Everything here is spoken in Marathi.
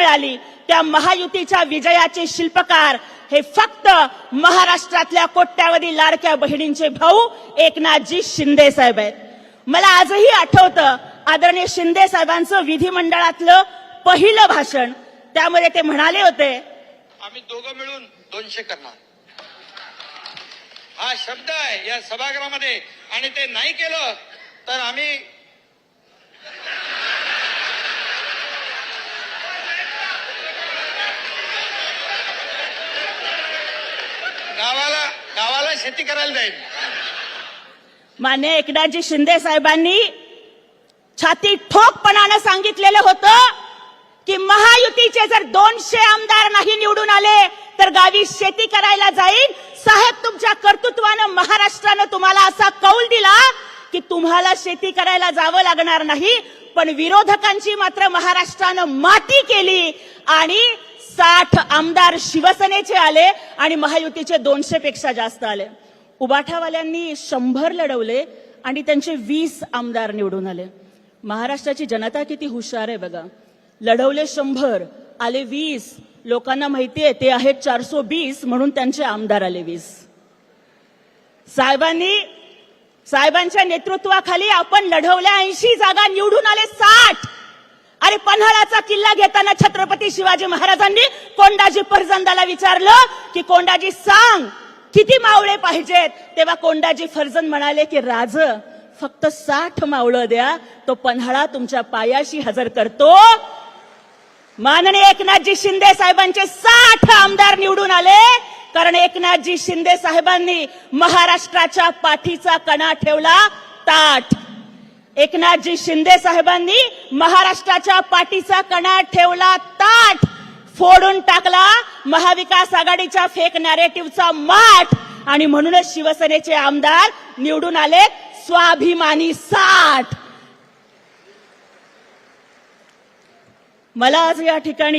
मिळाली त्या महायुतीच्या विजयाचे शिल्पकार हे फक्त महाराष्ट्रातल्या कोट्यावधी लाडक्या बहिणींचे भाऊ एकनाथजी शिंदे साहेब आहेत. मला आजही आठवतं आदरणीय शिंदे साहेबांचं विधिमंडळातलं पहिलं भाषण. त्यामध्ये ते म्हणाले होते, आम्ही दोघं मिळून 200 करणार हा शब्द आहे या सभागृहामध्ये, आणि ते नाही केलं तर आम्ही गावाला शेती करायला जाईल. मान्य एकनाथजी शिंदे साहेबांनी छाती ठोकपणानं सांगितलेलं होतं की महायुतीचे जर 200 आमदार नाही निवडून आले तर गावी शेती करायला जाईल. साहेब, तुमच्या कर्तृत्वानं महाराष्ट्रानं तुम्हाला असा कौल दिला की तुम्हाला शेती करायला जावं लागणार नाही, पण विरोधकांची मात्र महाराष्ट्रानं माती केली आणि 60 आमदार शिवसेनेचे आले आणि महायुतीचे 200 पेक्षा जास्त आले. उबाठावाल्यांनी 100 लढवले आणि त्यांचे 20 आमदार निवडून आले. महाराष्ट्राची जनता किती हुशार आहे बघा. लढवले 100, आले 20. लोकांना माहितीये ते आहेत 420, म्हणून त्यांचे आमदार आले 20. साहेबांच्या नेतृत्वाखाली आपण लढवल्या 80 जागा, निवडून आले 60. अरे, पन्हाळाचा किल्ला घेताना छत्रपती शिवाजी महाराजांनी कोंडाजी फर्जंदाला विचारलं की कोंडाजी सांग किती मावळे पाहिजेत, तेव्हा कोंडाजी फर्जंद म्हणाले की राज, फक्त 60 मावळं द्या, तो पन्हाळा तुमच्या पायाशी हजर करतो. माननीय एकनाथजी शिंदे साहेबांचे 60 आमदार निवडून आले कारण एकनाथजी शिंदे साहेबांनी महाराष्ट्राच्या पाठीचा कणा ठेवला ताठ. एकनाथजी शिंदे साहेबांनी महाराष्ट्राच्या पाठीचा कणा ठेवला ताठ. फोडून टाकला महाविकास आघाडीच्या फेक नॅरेटिव्हचा माठ आणि म्हणूनच शिवसेनेचे आमदार निवडून आले स्वाभिमानी 60. मला आज या ठिकाणी